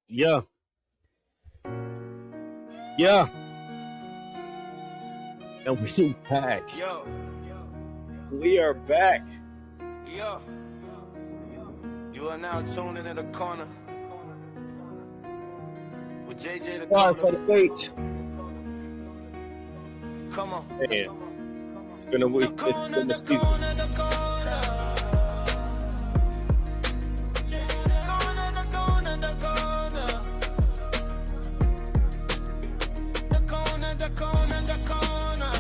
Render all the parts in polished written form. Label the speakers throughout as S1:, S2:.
S1: Yeah, yeah, and we back.
S2: Yo,
S1: We are back.
S2: yo, you are now tuned into the corner with JJ
S1: Sorry for the
S2: Dakota.
S1: wait.
S2: Come on.
S1: Man, it's been a
S2: The
S1: week. It's
S2: corner,
S1: been a
S2: the
S1: season.
S2: corner, the corner. Corner, the corner, the corner. The corner, the corner, the corner.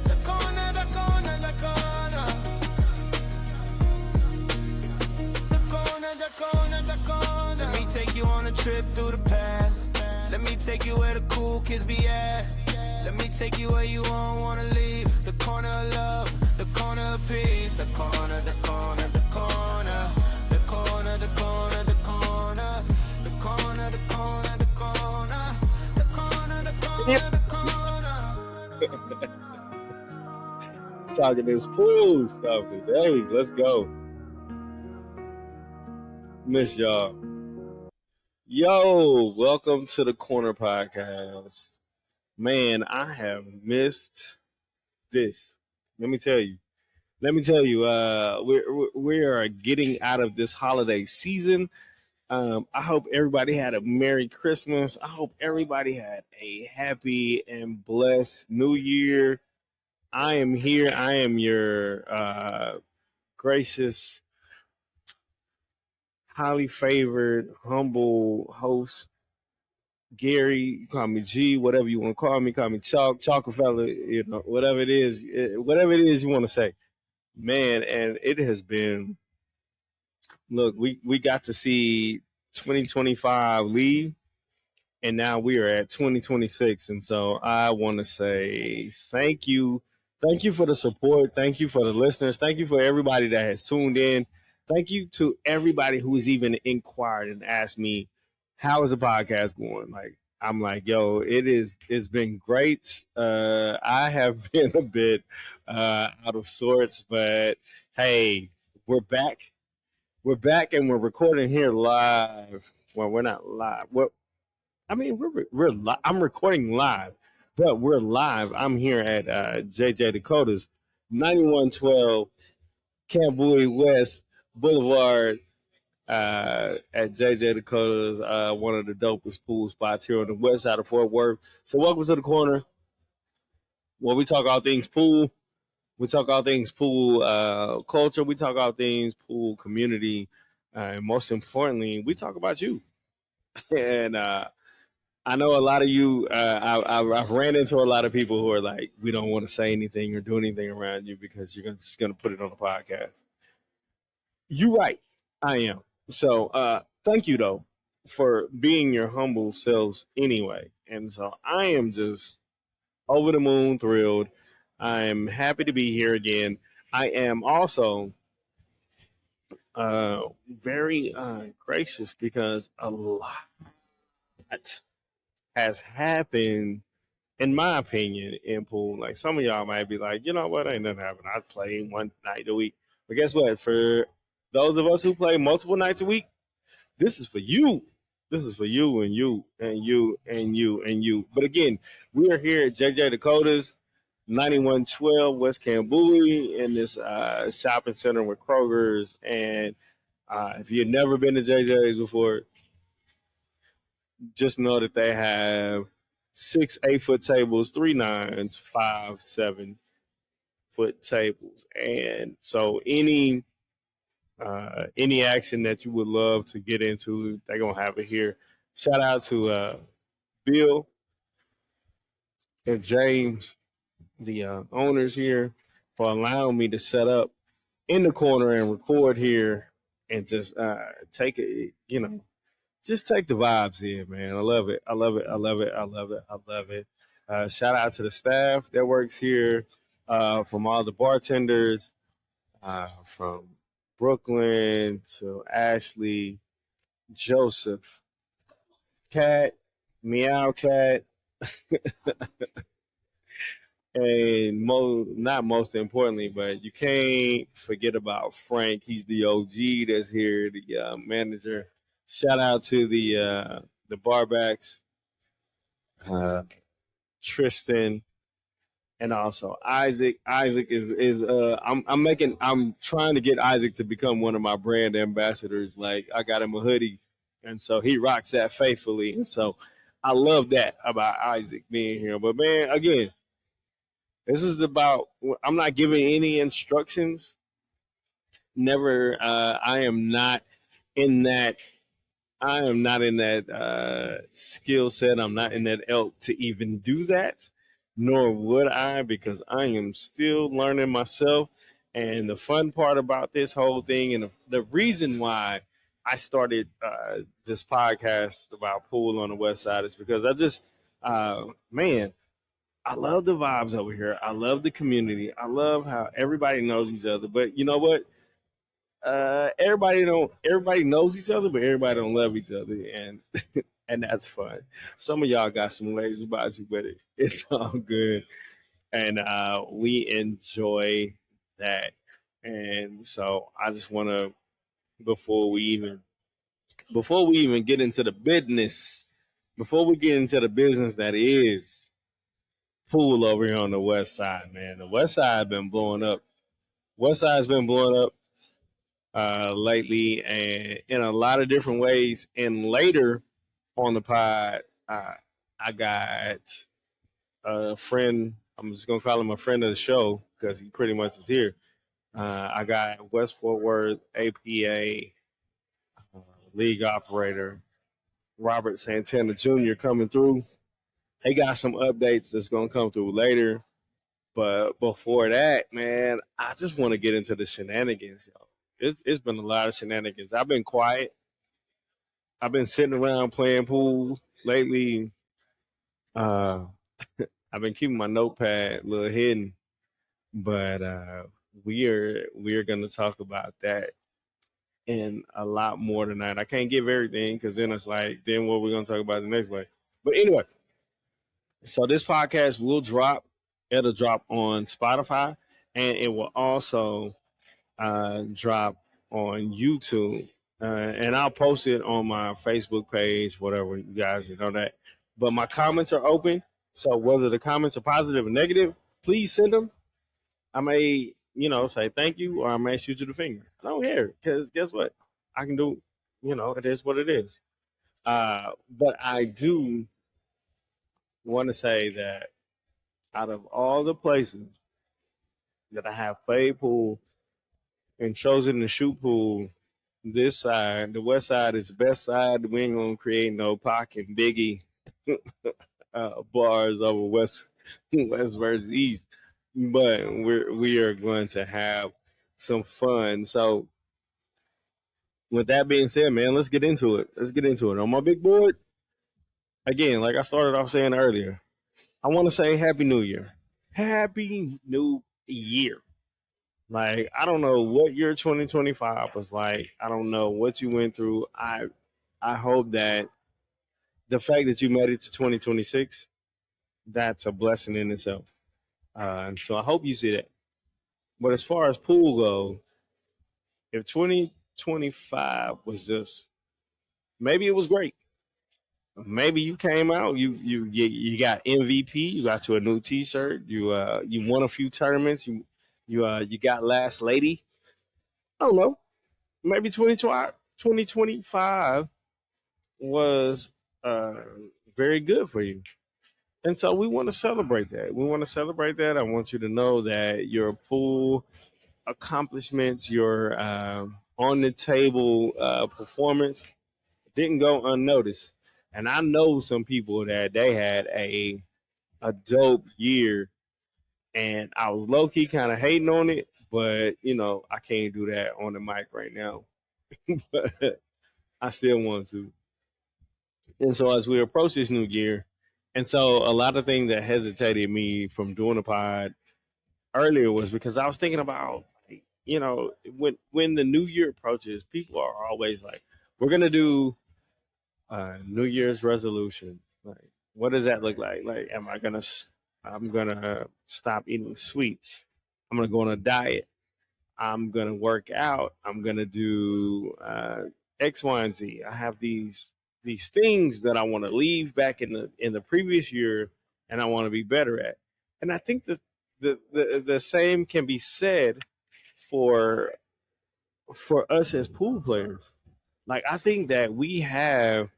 S2: The corner, the corner, the corner. The corner, the corner, the corner. Let me take you on a trip through the past. Let me take you where the cool kids be at. Let me take you where you won't wanna leave. The corner of love, the corner of peace. The corner, the corner, the corner. The corner, the corner, the corner. The corner, the corner, the corner. The corner, the corner, the corner.
S1: Talking this pool stuff today. Let's go. Miss y'all. Yo, welcome to the Corner Podcast. Man, I have missed this. Let me tell you. Let me tell you. We are getting out of this holiday season. I hope everybody had a Merry Christmas. I hope everybody had a happy and blessed New Year. I am here. I am your gracious, highly favored, humble host, Gary. You call me G, whatever you want to call me. Call me Chalk, Chalkafella, whatever it is, whatever it is you want to say. Man, and it has been, look, we got to see 2025 leave, and now we are at 2026. And so I want to say thank you for the support, thank you for the listeners, thank you for everybody that has tuned in, thank you to everybody who has even inquired and asked me how is the podcast going. Like, I'm like, yo, it's been great. I have been a bit out of sorts, but hey, we're back. We're back and we're recording here live. Well, we're not live. Well, I mean, I'm recording live, but we're live. I'm here at JJ Dakota's 9112 Cambui West Boulevard at JJ Dakota's, one of the dopest pool spots here on the west side of Fort Worth. So, welcome to the corner where we talk all things pool. We talk all things pool culture. We talk all things pool community. And most importantly, we talk about you. And I know a lot of you. I've ran into a lot of people who are like, we don't want to say anything or do anything around you because you're just going to put it on the podcast. You're right. I am. So thank you though for being your humble selves anyway. And so I am just over the moon thrilled. I am happy to be here again. I am also very gracious because a lot has happened, in my opinion, in pool. Like, some of y'all might be like, you know what, ain't nothing happening. I play one night a week. But guess what? For those of us who play multiple nights a week, this is for you. This is for you and you and you and you and you. But again, we are here at JJ Dakota's 9112 West Cambui in this shopping center with Kroger's. And if you've never been to JJ's before, just know that they have 6 8-foot tables, 3 9s, 5 7-foot tables. And so any action that you would love to get into, they're gonna have it here. Shout out to Bill and James, the owners here, for allowing me to set up in the corner and record here and just take it, just take the vibes in, man. I love it. I love it. I love it. I love it. I love it. Shout out to the staff that works here, from all the bartenders, from Brooklyn to Ashley, Joseph, Cat, Meow Cat, And not most importantly, but you can't forget about Frank. He's the OG that's here, the manager. Shout out to the barbacks, uh, Tristan, and also Isaac. Isaac is I'm trying to get Isaac to become one of my brand ambassadors. Like I got him a hoodie, and so he rocks that faithfully. And so I love that about Isaac being here. But man, again, this is about. I'm not giving any instructions. Never. I am not in that. I am not in that skill set. I'm not in that elk to even do that, nor would I, because I am still learning myself. And the fun part about this whole thing, and the reason why I started this podcast about pool on the West Side, is because I just, man, I love the vibes over here. I love the community. I love how everybody knows each other. But you know what? Everybody knows each other, but everybody don't love each other, and and that's fun. Some of y'all got some ways about you, but it's all good, and we enjoy that. And so I just want to, before we even before we even get into the business, before we get into the business that is pool over here on the West Side, man. The West Side been blowing up. West Side's been blowing up lately, and in a lot of different ways. And later on the pod, I got a friend. I'm just gonna call him a friend of the show because he pretty much is here. I got West Fort Worth APA league operator Robert Santana Jr. coming through. He got some updates that's gonna come through later. But before that, man, I just want to get into the shenanigans, yo. It's been a lot of shenanigans. I've been quiet. I've been sitting around playing pool lately. Uh, I've been keeping my notepad a little hidden, but we are going to talk about that and a lot more tonight. I can't give everything because then it's like then what we're going to talk about the next way. But anyway, so this podcast will drop. It'll drop on Spotify, and it will also drop on YouTube. And I'll post it on my Facebook page, whatever you guys know that. But my comments are open. So whether the comments are positive or negative, please send them. I may, say thank you, or I may shoot you the finger. I don't care, because guess what? I can do, it is what it is. But I do want to say that out of all the places that I have played pool and chosen to shoot pool, this side, the West Side, is the best side. We ain't gonna create no Pac and Biggie bars over West versus East, but we are going to have some fun. So, with that being said, man, let's get into it. Let's get into it on my big board. Again, like I started off saying earlier, I want to say Happy New Year. Happy New Year. Like, I don't know what your 2025 was like. I don't know what you went through. I hope that the fact that you made it to 2026, that's a blessing in itself. And so I hope you see that. But as far as pool goes, if 2025 was just, maybe it was great. Maybe you came out, you got MVP, you got you a new T-shirt, you won a few tournaments, you got last lady. I don't know. Maybe 2025 was very good for you. And so we want to celebrate that. We want to celebrate that. I want you to know that your pool accomplishments, your on the table performance didn't go unnoticed. And I know some people that they had a dope year, and I was low key kind of hating on it, but I can't do that on the mic right now. But I still want to. And so as we approach this new year, and so a lot of things that hesitated me from doing a pod earlier was because I was thinking about, when the new year approaches, people are always like, we're gonna do New Year's resolutions. Like, what does that look like? Like, am I gonna I'm gonna stop eating sweets. I'm gonna go on a diet. I'm gonna work out. I'm gonna do X, Y, and Z. I have these things that I want to leave back in the previous year, and I want to be better at. And I think the same can be said for us as pool players. Like I think that we have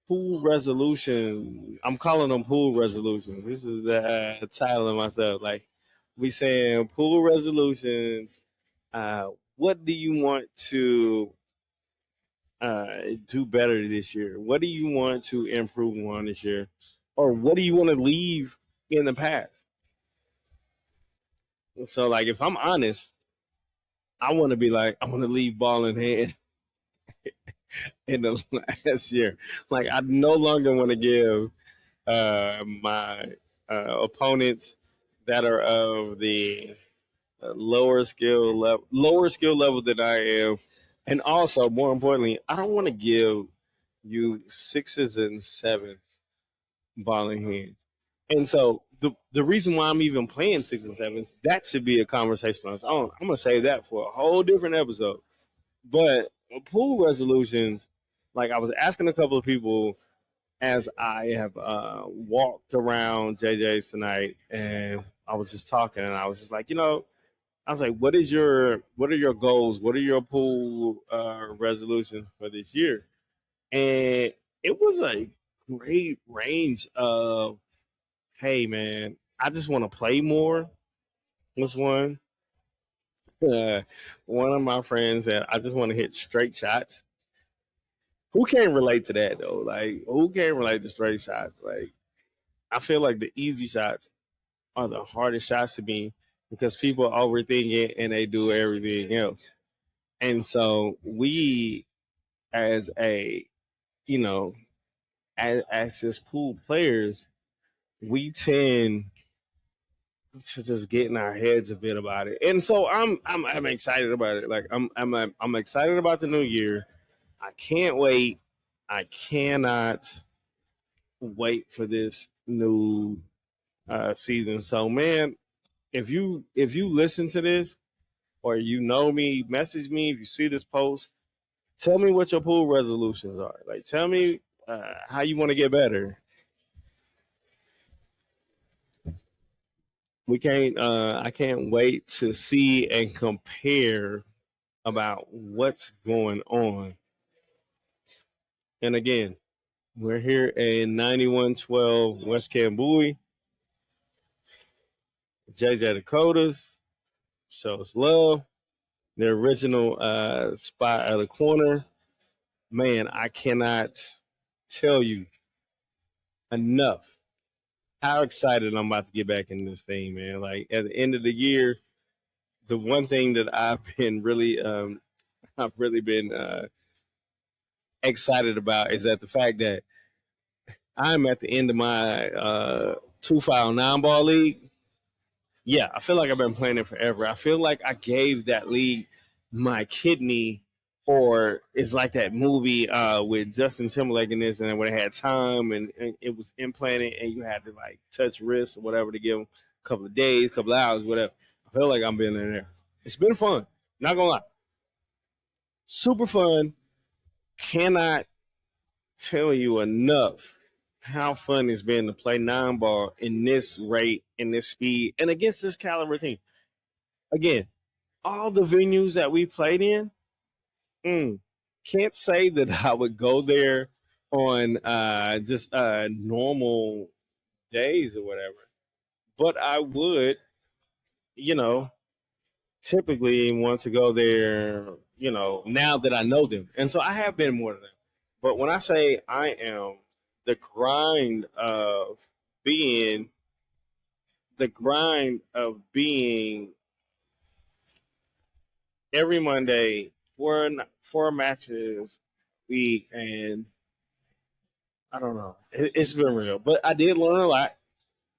S1: pool resolution. I'm calling them pool resolutions. This is the title of myself. Like we saying pool resolutions. Uh, what do you want to do better this year? What do you want to improve on this year, or what do you want to leave in the past? So, like, if I'm honest, I want to be like, I want to leave ball in hand in the last year. Like, I no longer want to give my opponents that are of the lower skill level than I am, and also more importantly, I don't want to give you sixes and sevens balling hands. And so the reason why I'm even playing six and sevens, that should be a conversation on its own. I'm gonna save that for a whole different episode. But pool resolutions, like I was asking a couple of people as I have walked around JJ's tonight, and I was just talking, and I was just like, I was like, what are your goals? What are your pool resolutions for this year? And it was a great range of, hey man, I just want to play more. Was one. Uh, One of my friends said, I just want to hit straight shots. Who can't relate to that though? Like, who can't relate to straight shots? Like, I feel like the easy shots are the hardest shots to me because people overthink it and they do everything else. And so we, as a, you know, as just pool players, we tend to just get in our heads a bit about it. And so I'm excited about it. Like I'm excited about the new year. I can't wait. I cannot wait for this new season. So man, if you listen to this or you know me, message me if you see this post. Tell me what your pool resolutions are. Like tell me how you want to get better. We can't. I can't wait to see and compare about what's going on. And again, we're here in 9112 West Cambui, JJ Dakotas. Shows love. The original spot at the corner. Man, I cannot tell you enough how excited I'm about to get back in this thing, man. Like at the end of the year, the one thing that I've really been excited about is that the fact that I'm at the end of my two file nine ball league. Yeah, I feel like I've been playing it forever. I feel like I gave that league my kidney, or it's like that movie with Justin Timberlake in this, and when it had time and it was implanted, and you had to like touch wrists or whatever to give them a couple of days, couple of hours, whatever. I feel like I'm being in there. It's been fun. Not gonna lie, super fun. Cannot tell you enough how fun it's been to play nine ball in this rate, in this speed, and against this caliber team. Again, all the venues that we played in, mm, can't say that I would go there on just normal days or whatever, but I would, you know, typically want to go there, now that I know them. And so I have been more than that. But when I say I am the grind of being being every Monday four matches a week, and I don't know. It's been real, but I did learn a lot.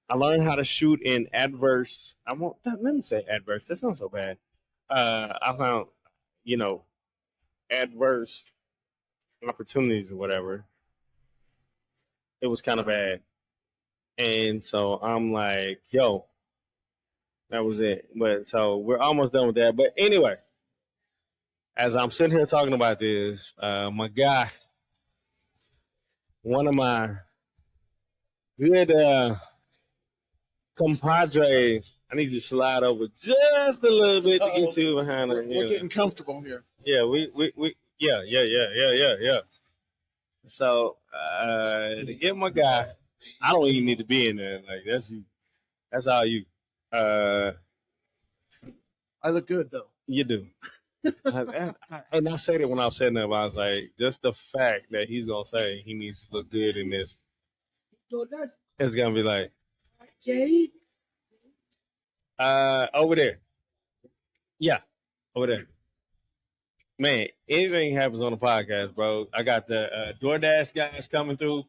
S1: I learned how to shoot in adverse. I won't let me say adverse. That sounds so bad. I found, you know, adverse opportunities or whatever. It was kind of bad, And so I'm like, yo, that was it. But so we're almost done with that. But anyway, as I'm sitting here talking about this, my guy, one of my good compadre, I need you to slide over just a little bit to get to behind her.
S3: We're getting comfortable here.
S1: Yeah, yeah. So to get my guy, I don't even need to be in there. Like that's you. That's all you.
S3: I look good though.
S1: You do. And I said it when I was setting up. I was like, just the fact that he's gonna say he needs to look good in this, it's gonna be like, Jay, over there, yeah, over there. Man, anything happens on the podcast, bro. I got the DoorDash guys coming through.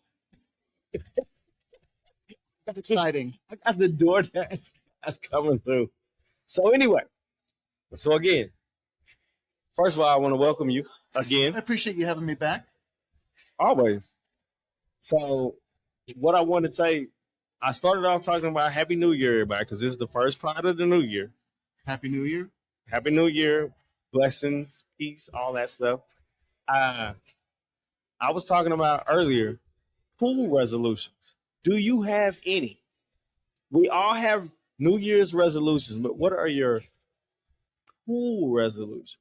S3: That's exciting.
S1: I got the DoorDash guys coming through. So anyway, so again, first of all, I want to welcome you again.
S3: I appreciate you having me back.
S1: Always. So what I want to say, I started off talking about Happy New Year, everybody, because this is the first part of the new year.
S3: Happy New Year.
S1: Happy New Year. Blessings, peace, all that stuff. I was talking about earlier pool resolutions. Do you have any? We all have New Year's resolutions, but what are your pool resolutions?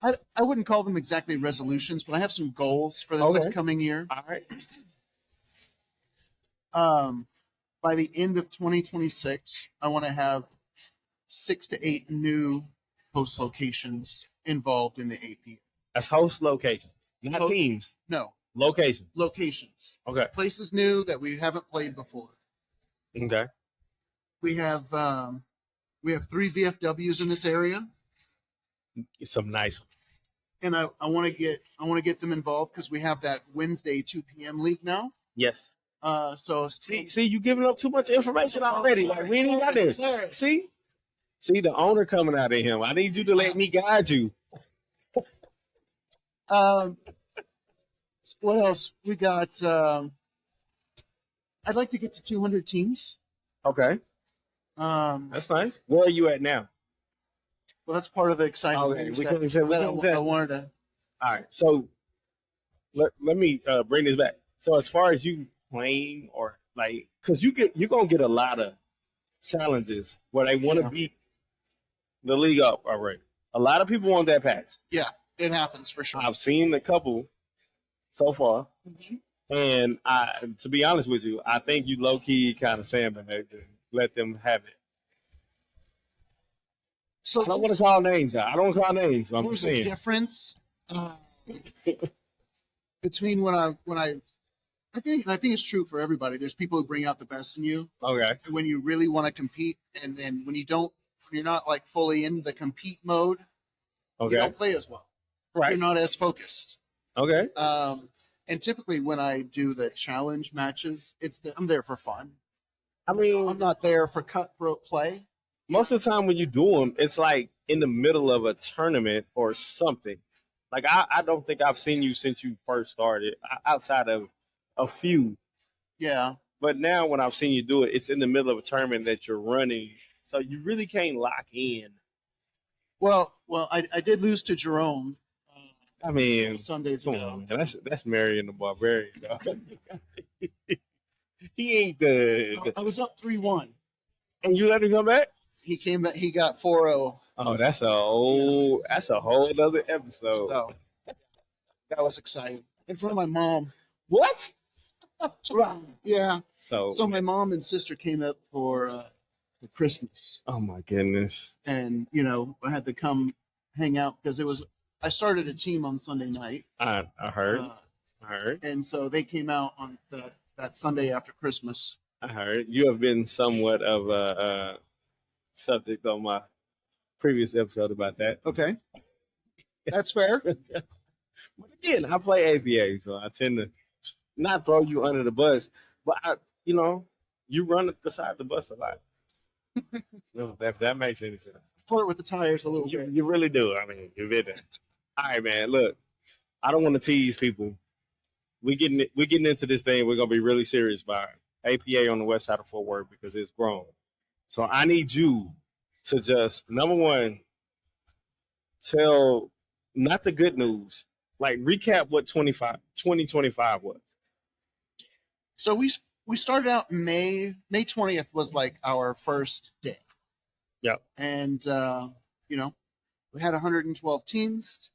S3: I wouldn't call them exactly resolutions, but I have some goals for this upcoming year.
S1: All right.
S3: By the end of 2026, I want to have 6 to 8 new host locations involved in the APA.
S1: That's host locations, not teams.
S3: No.
S1: Locations. Okay.
S3: Places new that we haven't played before.
S1: Okay.
S3: We have 3 VFWs in this area.
S1: Some nice ones.
S3: And I want to get them involved because we have that Wednesday 2 p.m. league now.
S1: Yes.
S3: So
S1: see, you giving up too much information already. Like we ain't got this. See, the owner coming out of him. I need you to let me guide you.
S3: What else we got? I'd like to get to 200 teams.
S1: Okay. That's nice. Where are you at now?
S3: Well, that's part of the exciting thing. I wanted to.
S1: All right. So let me bring this back. So as far as you playing or like, because you're gonna get a lot of challenges where they want to beat the league up already. A lot of people want that patch.
S3: Yeah, it happens for sure.
S1: I've seen a couple so far, and to be honest with you, I think you low key kind of sandbag and let them have it. So I don't want to call names out. I don't call names. I'm
S3: there's
S1: saying.
S3: A difference between when I think it's true for everybody. There's people who bring out the best in you.
S1: Okay.
S3: When you really want to compete, and then when you're not like fully in the compete mode.
S1: Okay.
S3: You don't play as well.
S1: Right.
S3: You're not as focused.
S1: Okay.
S3: And typically when I do the challenge matches, I'm there for fun.
S1: I mean,
S3: I'm not there for cutthroat play.
S1: Most of the time when you do them, it's like in the middle of a tournament or something. Like I don't think I've seen you since you first started, outside of a few.
S3: Yeah.
S1: But now when I've seen you do it, it's in the middle of a tournament that you're running, so you really can't lock in.
S3: Well, I did lose to Jerome.
S1: I mean,
S3: Sundays ago.
S1: That's Marion the Barbarian. He ain't the.
S3: I was up 3-1.
S1: And you let him come back?
S3: He came back. He got 4-0.
S1: Oh, that's a whole other episode.
S3: So that was exciting in front of my mom.
S1: What?
S3: Yeah.
S1: So
S3: my mom and sister came up for Christmas.
S1: Oh my goodness.
S3: And I had to come hang out because I started a team on Sunday night.
S1: I heard.
S3: And so they came out on that Sunday after Christmas.
S1: I heard. You have been somewhat of a subject on my previous episode about that.
S3: Okay. That's fair.
S1: But again, I play APA, so I tend to not throw you under the bus, but you run beside the bus a lot. If that makes any sense.
S3: Flirt with the tires a little bit.
S1: You really do. I mean, you've been there. All right, man. Look, I don't want to tease people. We getting into this thing. We're gonna be really serious about it. APA on the west side of Fort Worth because it's grown. So I need you to just, number one, tell not the good news, like recap what 2025 was.
S3: So we started out May 20th was like our first day.
S1: Yep.
S3: And we had 112 teams.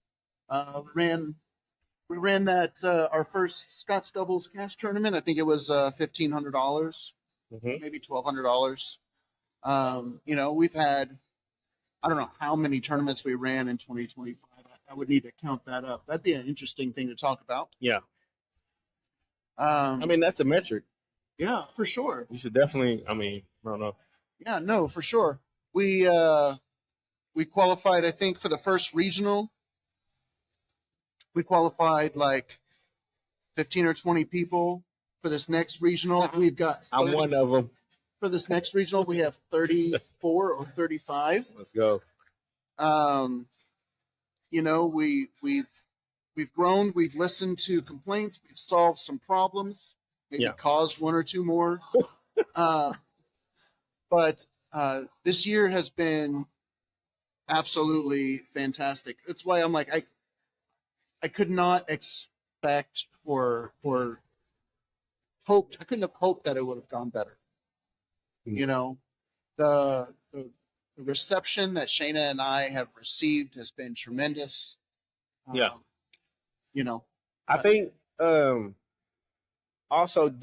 S3: We ran that our first Scotch doubles cash tournament. I think it was $1,500, maybe $1,200. We've had, I don't know how many tournaments we ran in 2025. I would need to count that up. That'd be an interesting thing to talk about.
S1: Yeah. I mean, that's a metric.
S3: Yeah, for sure.
S1: You should definitely, I don't know.
S3: Yeah, no, for sure. We qualified, I think, for the first regional. We qualified like 15 or 20 people. For this next regional, we've got 30,
S1: I'm one of them.
S3: For this next regional, we have 34 or 35.
S1: Let's go.
S3: We've grown. We've listened to complaints. We've solved some problems. Maybe caused one or two more. But this year has been absolutely fantastic. That's why I'm like I could not expect or hoped. I couldn't have hoped that it would have gone better. You know, the reception that Shayna and I have received has been tremendous.
S1: I think also,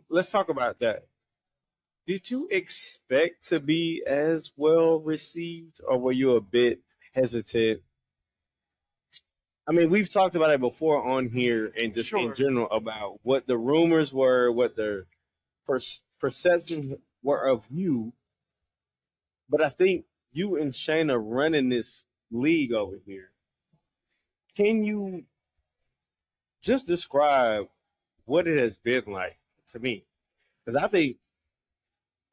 S1: let's talk about that. Did you expect to be as well received, or were you a bit hesitant? I mean, we've talked about it before on here and just in general about what the rumors were, what the perceptions were of you. But I think you and Shayna running this league over here. Can you just describe what it has been like to me? Because I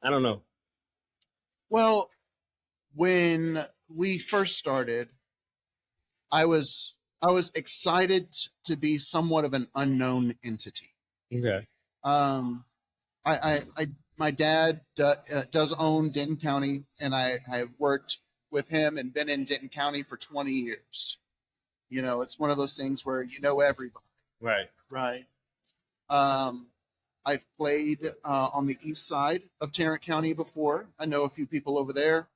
S1: don't know.
S3: Well, when we first started, I was excited to be somewhat of an unknown entity.
S1: Okay.
S3: My dad does own Denton County, and I have worked with him and been in Denton County for 20 years. You know, it's one of those things where you know everybody. Right. I've played on the east side of Tarrant County before. I know a few people over there,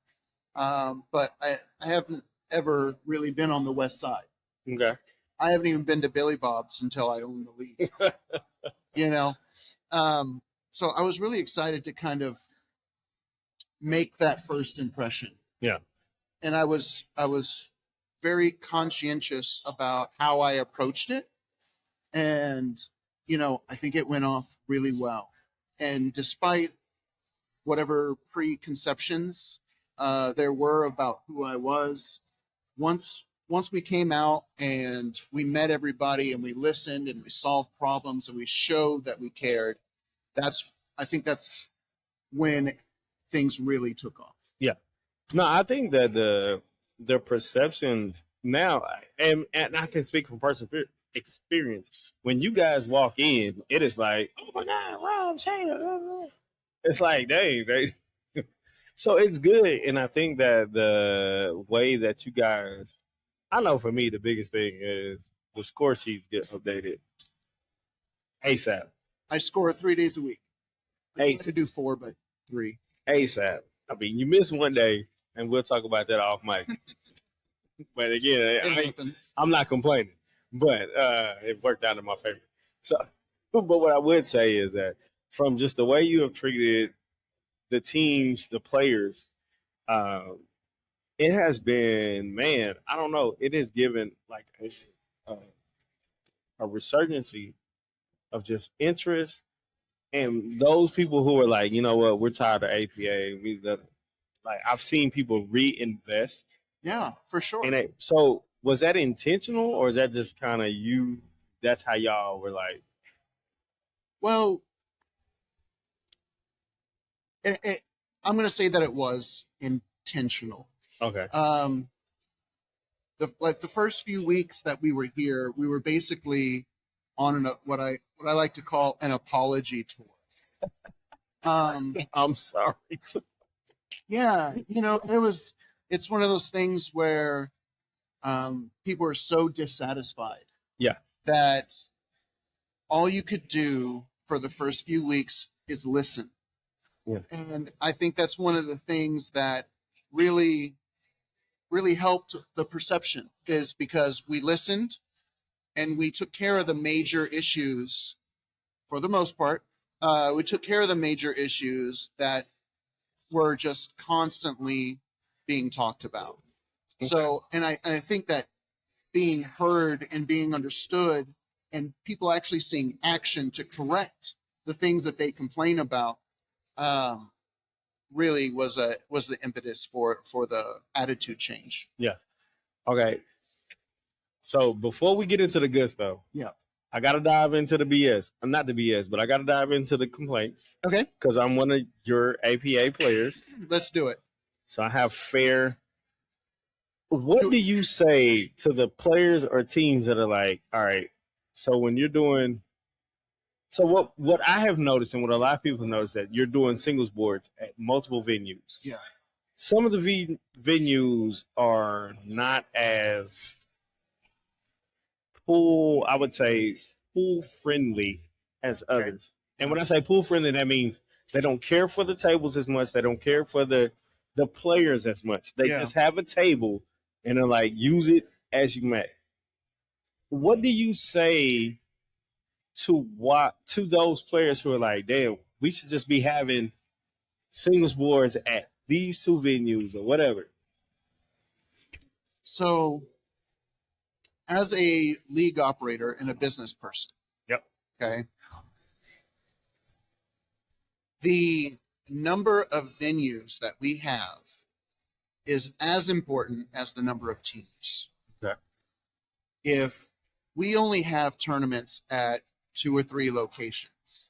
S3: but I haven't ever really been on the west side.
S1: Okay.
S3: I haven't even been to Billy Bob's until I owned the league. So I was really excited to kind of make that first impression.
S1: Yeah.
S3: And I was very conscientious about how I approached it. And, I think it went off really well. And despite whatever preconceptions there were about who I was, once we came out and we met everybody and we listened and we solved problems and we showed that we cared, I think that's when things really took off.
S1: Yeah. No, I think that the perception now, and I can speak from personal experience. When you guys walk in, it is like, oh my God, Rob, Shayna. It's like, dang, so it's good. And I think that the way that you guys, I know for me, the biggest thing is the score sheets get updated ASAP.
S3: I score 3 days a week. I to do 4, but 3.
S1: ASAP. I mean, you miss one day, and we'll talk about that off mic. But again, I'm not complaining. But it worked out in my favor. So, but what I would say is that from just the way you have treated the teams, the players, it has been, man, I don't know. It has given like a resurgency of just interest. And those people who are like, you know what, we're tired of APA. I've seen people reinvest.
S3: Yeah, for sure.
S1: And so was that intentional, or is that just kind of you? That's how y'all were like?
S3: Well, I'm going to say that it was intentional.
S1: Okay.
S3: The first few weeks that we were here, we were basically on what I like to call an apology tour.
S1: I'm sorry.
S3: Yeah, it's one of those things where people are so dissatisfied
S1: Yeah.
S3: that all you could do for the first few weeks is listen.
S1: Yeah.
S3: And I think that's one of the things that really, really helped the perception, is because we listened and we took care of the major issues for the most part. We took care of the major issues that were just constantly being talked about.
S1: Okay.
S3: So, and I think that being heard and being understood and people actually seeing action to correct the things that they complain about really was the impetus for the attitude change.
S1: Yeah. Okay. So before we get into the good stuff,
S3: Yeah.
S1: I got to dive into the BS. I'm not the BS, but I got to dive into the complaints
S3: Okay,
S1: because I'm one of your APA players.
S3: let's do it.
S1: So I have fair. What do you say to the players or teams that are like, all right, so when you're doing, so what I have noticed and what a lot of people notice that you're doing singles boards at multiple venues.
S3: Yeah.
S1: Some of the venues are not as pool, I would say, pool friendly as others. And when I say pool friendly, that means they don't care for the tables as much. They don't care for the players as much. They
S3: Yeah.
S1: just have a table and they're like, use it as you may. What do you say to those players who are like, damn, we should just be having singles boards at these two venues or whatever?
S3: So, as a league operator and a business person,
S1: Yep.
S3: okay, the number of venues that we have is as important as the number of teams.
S1: Okay.
S3: If we only have tournaments at 2 or 3 locations,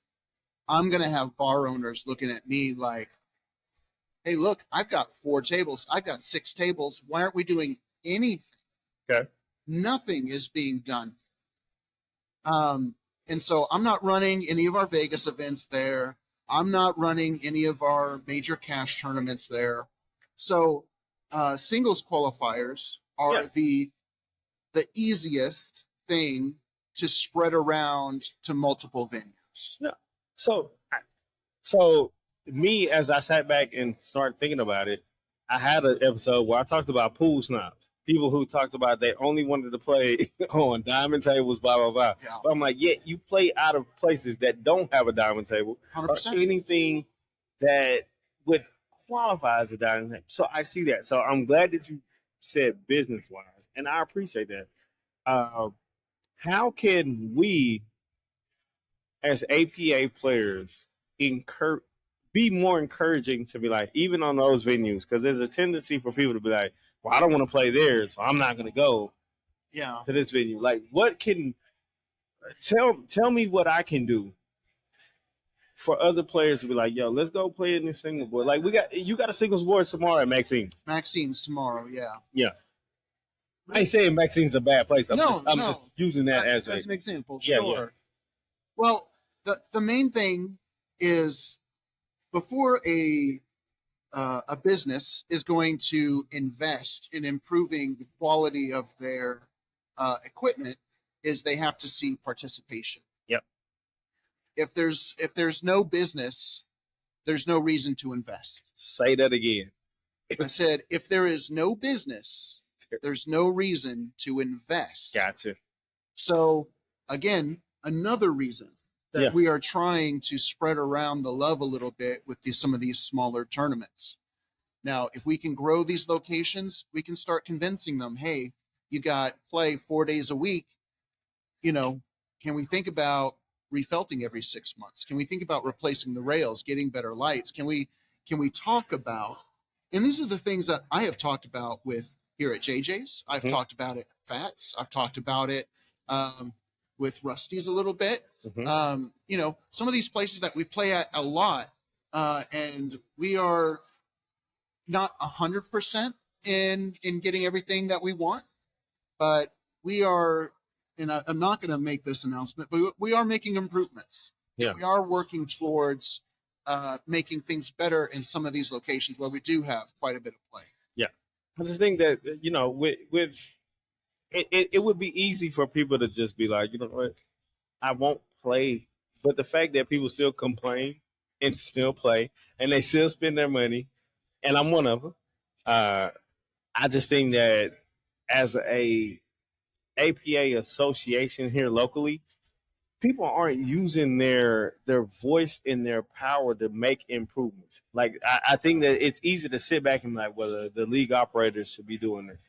S3: I'm going to have bar owners looking at me like, hey, look, I've got 4 tables. I've got 6 tables. Why aren't we doing anything?
S1: Okay.
S3: Nothing is being done. And so I'm not running any of our Vegas events there. I'm not running any of our major cash tournaments there. So singles qualifiers are the easiest thing to spread around to multiple venues.
S1: Yeah. So me, as I sat back and started thinking about it, I had an episode where I talked about pool snobs. People who talked about they only wanted to play on diamond tables, blah, blah, blah.
S3: Yeah.
S1: But I'm like, yeah, you play out of places that don't have a diamond table
S3: 100%.
S1: or anything that would qualify as a diamond table. So I see that. So I'm glad that you said business-wise, and I appreciate that. How can we, as APA players, be more encouraging to be like, even on those venues, because there's a tendency for people to be like, well, I don't want to play there, so I'm not going to go
S3: Yeah.
S1: to this venue. Like, what can tell me what I can do for other players to be like, yo, let's go play in this single board. Like, you got a singles board tomorrow at Maxine's.
S3: Maxine's tomorrow, yeah.
S1: Yeah. I ain't saying Maxine's a bad place. I'm just using that as
S3: an example.
S1: Yeah,
S3: Sure.
S1: yeah.
S3: Well, the main thing is, before a business is going to invest in improving the quality of their equipment, is they have to see participation.
S1: Yep.
S3: If there's no business, there's no reason to invest.
S1: Say that again.
S3: I said, if there is no business, there's no reason to invest.
S1: Gotcha.
S3: So again, another reason that we are trying to spread around the love a little bit with some of these smaller tournaments. Now, if we can grow these locations, we can start convincing them, hey, you got play 4 days a week. Can we think about refelting every 6 months? Can we think about replacing the rails, getting better lights? Can we talk about, and these are the things that I have talked about with here at JJ's. I've talked about it at Fats. I've talked about it with Rusty's a little bit. Some of these places that we play at a lot, and we are not 100% in getting everything that we want, but we are, and I'm not going to make this announcement, but we are making improvements.
S1: Yeah.
S3: We are working towards making things better in some of these locations where we do have quite a bit of play.
S1: Yeah, I just think that with it would be easy for people to just be like, you know what, I won't play. But the fact that people still complain and still play and they still spend their money, and I'm one of them. Uh, I just think that as a APA association here locally, people aren't using their voice and their power to make improvements. Like I think that it's easy to sit back and be like, well, the league operators should be doing this.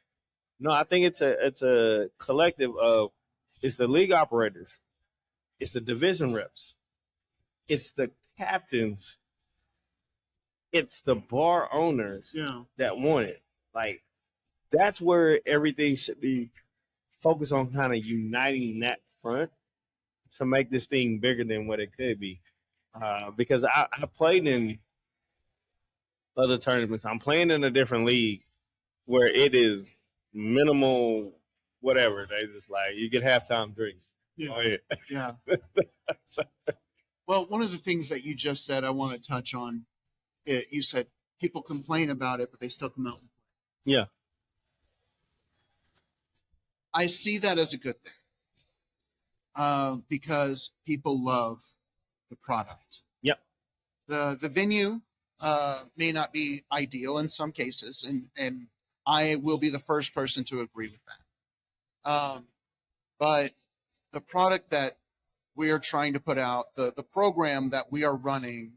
S1: No, I think it's a collective of it's the league operators, it's the division reps, it's the captains, it's the bar owners that want it. Like that's where everything should be focused on, kind of uniting that front to make this thing bigger than what it could be. Because I played in other tournaments. I'm playing in a different league where it is minimal, whatever. They just like you get halftime drinks.
S3: Yeah.
S1: Oh yeah.
S3: Yeah. Well, one of the things that you just said, I want to touch on. You said people complain about it, but they still come out.
S1: Yeah.
S3: I see that as a good thing because people love the product.
S1: Yep.
S3: The venue may not be ideal in some cases, and I will be the first person to agree with that. But the product that we are trying to put out, the program that we are running,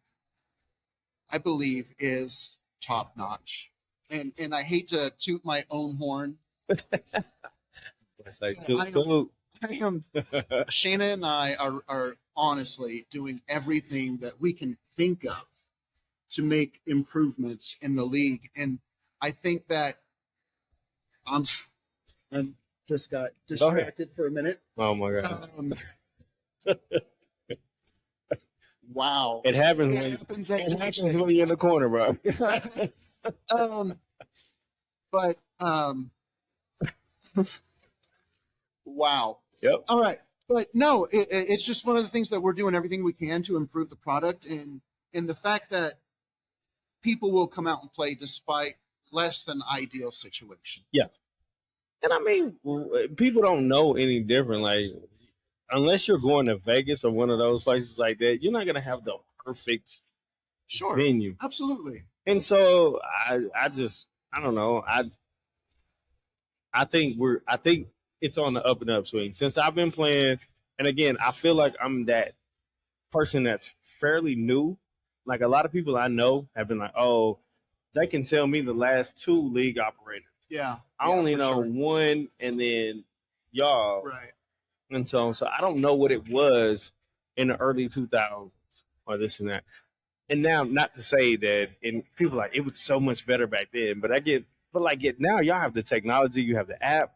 S3: I believe is top notch. And I hate to toot my own horn.
S1: It's like
S3: I am Shayna and I are honestly doing everything that we can think of to make improvements in the league. And I think that I just got distracted for a minute.
S1: Oh my god.
S3: Wow.
S1: It happens when you're in the corner, bro.
S3: But wow.
S1: Yep.
S3: All right. But no, it's just one of the things that we're doing everything we can to improve the product, and the fact that people will come out and play despite less than ideal situation.
S1: Yeah. And I mean, people don't know any different. Like, unless you're going to Vegas or one of those places like that, you're not gonna have the perfect venue.
S3: Absolutely.
S1: And so I don't know. I think it's on the up and up swing since I've been playing. And again, I feel like I'm that person that's fairly new. Like a lot of people I know have been like, oh, they can tell me the last two league operators.
S3: Yeah.
S1: I only know one, and then y'all.
S3: Right.
S1: And so I don't know what it was in the early 2000s or this and that. And now, not to say that, and people are like, it was so much better back then, but now y'all have the technology, you have the app,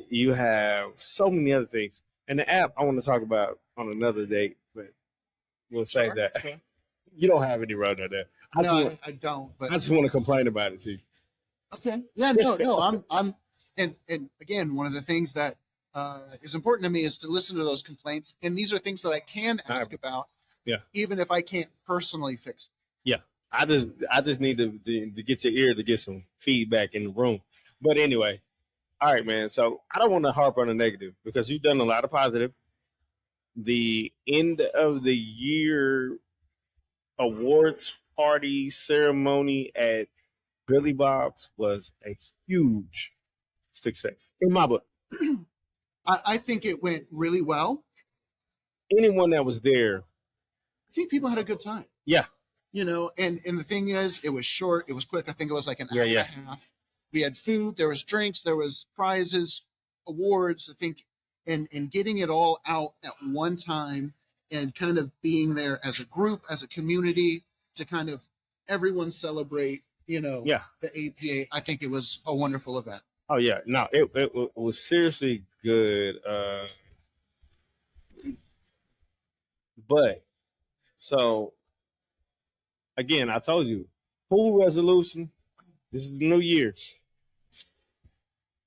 S1: you have so many other things. And the app I want to talk about on another date, but we'll save that. Sure. You don't have any road on that.
S3: I don't. But
S1: I just want to complain about it too.
S3: Okay. Yeah. No. I'm. And again, one of the things that is important to me is to listen to those complaints, and these are things that I can ask about.
S1: Yeah.
S3: Even if I can't personally fix them.
S1: Yeah. I just need to get your ear to get some feedback in the room. But anyway, all right, man. So I don't want to harp on the negative because you've done a lot of positive. The end of the year awards party ceremony at Billy Bob's was a huge success in my book.
S3: I think it went really well.
S1: Anyone that was there,
S3: I think people had a good time.
S1: Yeah.
S3: You know, and the thing is, it was short, it was quick. I think it was like an hour and a half. We had food, there was drinks, there was prizes, awards. I think, and getting it all out at one time and kind of being there as a group, as a community, to kind of everyone celebrate, the APA. I think it was a wonderful event.
S1: Oh yeah, no, it was seriously good. But so again, I told you, pool resolution. This is the new year.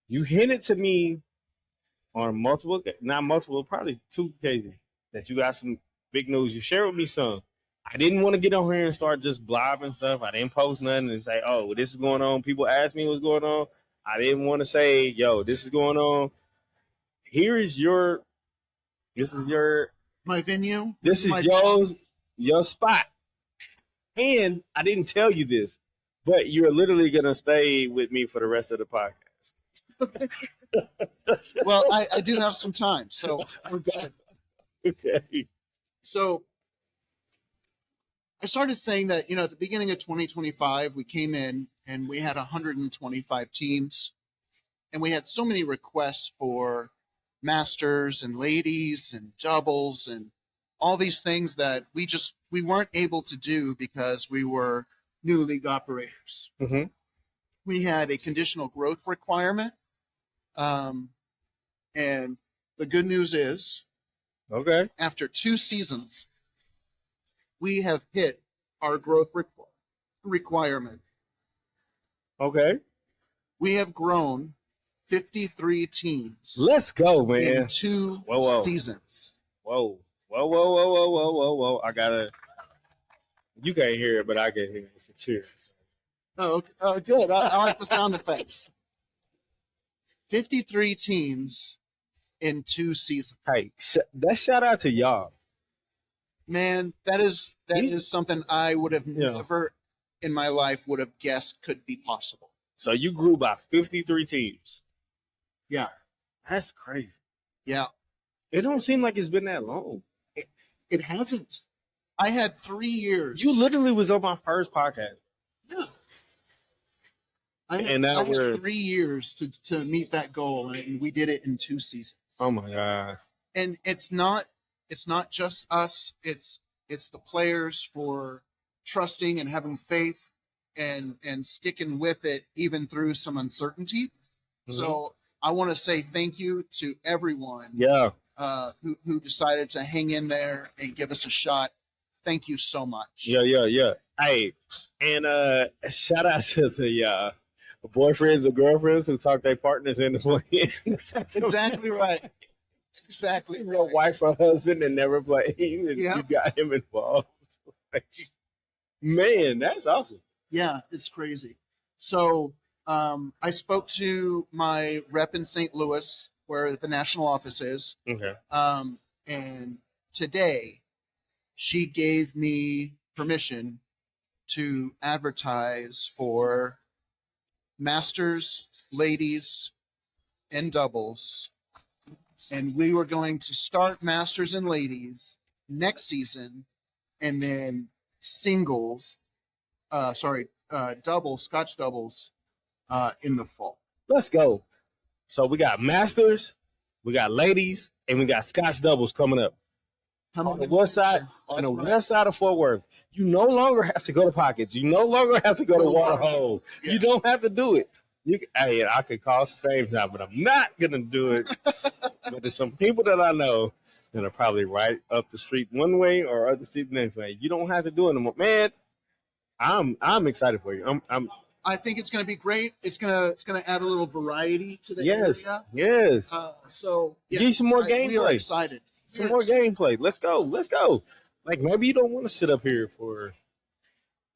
S1: You hinted to me on not multiple, probably two occasions that you got some big news. You shared with me some. I didn't want to get on here and start just blobbing stuff. I didn't post nothing and say, "Oh, this is going on." People ask me what's going on. I didn't want to say, "Yo, this is going on." Here is your. This is your.
S3: My venue.
S1: This is your spot. And I didn't tell you this, but you're literally gonna stay with me for the rest of the podcast.
S3: Well, I do have some time, so we're good.
S1: Okay.
S3: So I started saying that, at the beginning of 2025, we came in and we had 125 teams, and we had so many requests for masters and ladies and doubles and all these things that we weren't able to do because we were new league operators.
S1: Mm-hmm.
S3: We had a conditional growth requirement. And the good news is,
S1: okay,
S3: after 2 seasons, we have hit our growth requirement.
S1: Okay.
S3: We have grown 53 teams.
S1: Let's go, man.
S3: In 2 seasons.
S1: Whoa. I gotta. You can't hear it, but I can hear it. It's a cheer.
S3: Oh, good. I like the sound effects. 53 teams in 2 seasons.
S1: Hey, that shout out to y'all.
S3: Man, that is something I would have never in my life would have guessed could be possible.
S1: So you grew by 53 teams.
S3: Yeah.
S1: That's crazy.
S3: Yeah.
S1: It don't seem like it's been that long.
S3: It hasn't. I had 3 years.
S1: You literally was on my first podcast.
S3: Yeah. I had 3 years to meet that goal, and we did it in 2 seasons.
S1: Oh my God.
S3: And it's not just us. It's the players for trusting and having faith and sticking with it even through some uncertainty. Mm-hmm. So I want to say thank you to everyone.
S1: Yeah.
S3: Who decided to hang in there and give us a shot. Thank you so much.
S1: Yeah. Hey, and shout out to the boyfriends or girlfriends who talk their partners into playing.
S3: Exactly right. Exactly.
S1: Your wife or husband that never played, and you got him involved. Man, that's awesome.
S3: Yeah, it's crazy. So I spoke to my rep in St. Louis, where the national office is.
S1: Okay.
S3: And today, she gave me permission to advertise for masters, ladies, and doubles. And we were going to start masters and ladies next season, and then singles, doubles, Scotch doubles, in the fall.
S1: Let's go. So we got masters, we got ladies, and we got Scotch doubles coming up. On the west side, of Fort Worth. You no longer have to go to Pockets. You no longer have to go to Waterhole. Yeah. You don't have to do it. I could call some names out, but I'm not gonna do it. But there's some people that I know that are probably right up the street one way or up the street the next way. You don't have to do it anymore, man. I'm excited for you.
S3: I think it's going to be great. It's gonna add a little variety to the
S1: area.
S3: Yes.
S1: Give you some more gameplay.
S3: We are excited.
S1: Some more gameplay. Let's go. Like maybe you don't want to sit up here for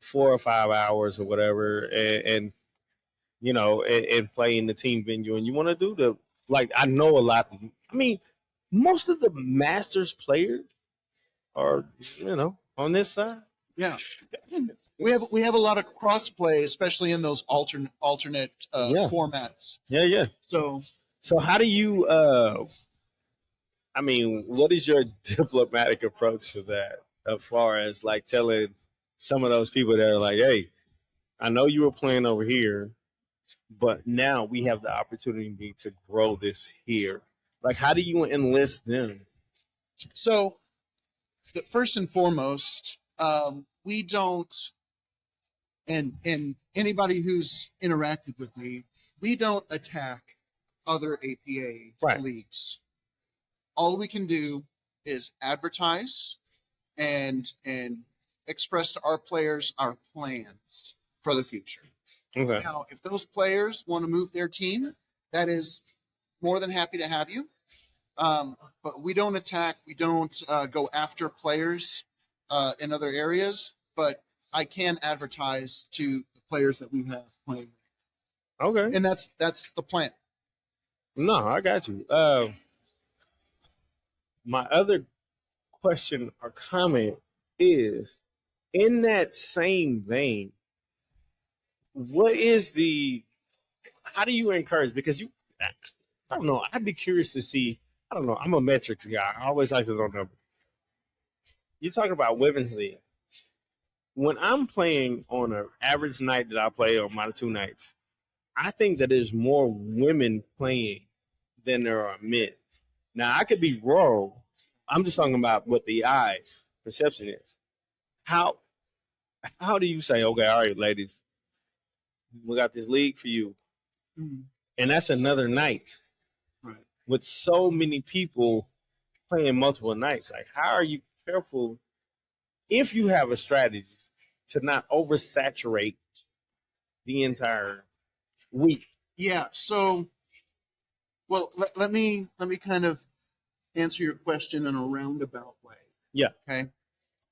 S1: 4 or 5 hours or whatever, and play in the team venue, and you want to do I know a lot. I mean, most of the Masters players are on this side.
S3: Yeah. We have a lot of cross play, especially in those alternate formats.
S1: Yeah.
S3: So
S1: how do you? What is your diplomatic approach to that? As far as telling some of those people that are like, "Hey, I know you were playing over here, but now we have the opportunity to grow this here." How do you enlist them?
S3: So, first and foremost, we don't. And anybody who's interacted with me, we don't attack other APA leagues. All we can do is advertise and express to our players our plans for the future.
S1: Okay.
S3: Now, if those players want to move their team, that is more than happy to have you. But we don't attack. We don't go after players. in other areas, but I can advertise to the players that we have playing,
S1: Okay.
S3: and that's the plan.
S1: No, I got you. My other question or comment is in that same vein, what is the how do you encourage? Because I don't know. I'd be curious to see. I don't know. I'm a metrics guy. I always like to know numbers. You're talking about women's league. When I'm playing on an average night that I play on my 2 nights, I think that there's more women playing than there are men. Now I could be wrong. I'm just talking about what the eye perception is. How how do you say, okay, all right, ladies, we got this league for you, and that's another night
S3: Right.
S1: with so many people playing multiple nights? Like, how are you careful if you have a strategy to not oversaturate the entire week?
S3: Yeah. So, well, let me kind of answer your question in a roundabout way.
S1: Yeah.
S3: Okay.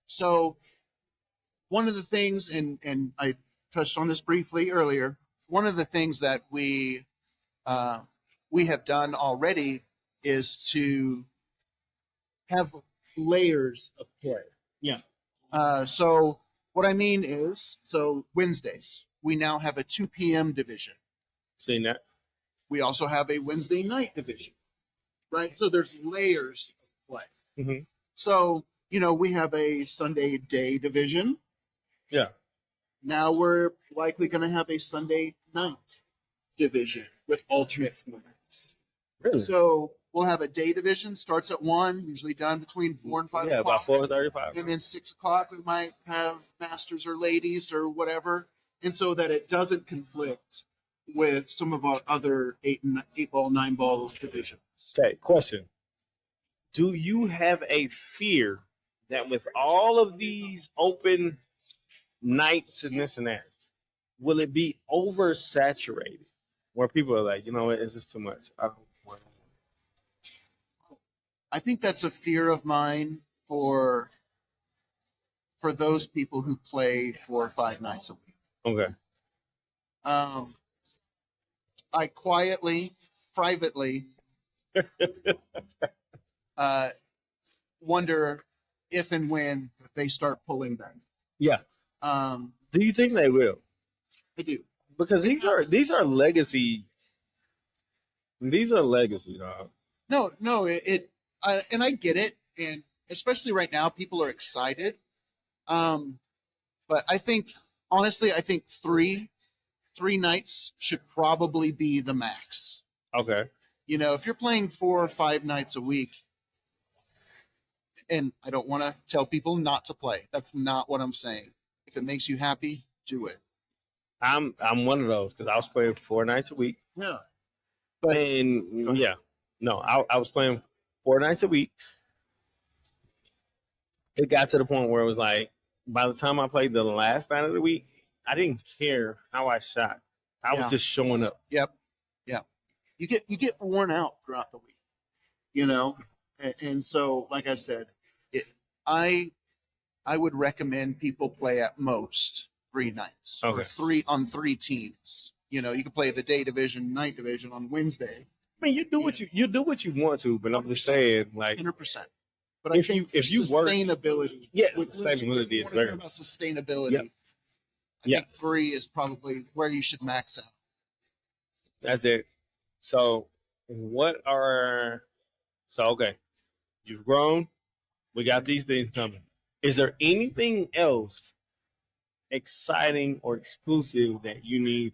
S3: So, one of the things, and I touched on this briefly earlier. One of the things that we have done already is to have layers of play.
S1: Yeah.
S3: So what I mean is, so Wednesdays, we now have a 2 p.m. division.
S1: Seen that?
S3: We also have a Wednesday night division, right? So there's layers of play.
S1: Mm-hmm.
S3: So, we have a Sunday day division.
S1: Yeah.
S3: Now we're likely going to have a Sunday night division with alternate formats.
S1: Really?
S3: So we'll have a day division, starts at 1, usually done between 4 and 5
S1: Yeah,
S3: o'clock.
S1: about 4:35.
S3: And then 6 o'clock, we might have masters or ladies or whatever. And so that it doesn't conflict with some of our other 8-ball, 9-ball divisions.
S1: Okay, question. Do you have a fear that with all of these open nights and this and that, will it be oversaturated? Where people are like, it's just too much. I don't want it.
S3: I think that's a fear of mine for those people who play 4 or 5 nights a week.
S1: Okay.
S3: I quietly, privately wonder if and when they start pulling back.
S1: Yeah. Do you think they will?
S3: I do.
S1: Because these are legacy. These are legacy, dog.
S3: No, and I get it, and especially right now, people are excited. But I think, honestly, three nights should probably be the max.
S1: Okay.
S3: If you're playing 4 or 5 nights a week, and I don't want to tell people not to play. That's not what I'm saying. If it makes you happy, do it.
S1: I'm one of those because I was playing 4 nights a week.
S3: Yeah.
S1: And yeah, no, I was playing 4 nights a week. It got to the point where it was like, by the time I played the last night of the week, I didn't care how I shot. I was just showing up.
S3: Yep. You get worn out throughout the week, and so, like I said, I would recommend people play at most 3 nights,
S1: okay,
S3: or 3 on 3 teams. You can play the day division, night division on Wednesday.
S1: I mean, you do what you want to, but I'm just saying, like
S3: 100%. But if you sustainability,
S1: sustainability is
S3: very
S1: very
S3: about sustainability.
S1: Yep.
S3: I think 3 is probably where you should max out.
S1: That's it. So, okay, you've grown. We got these things coming. Is there anything else exciting or exclusive that you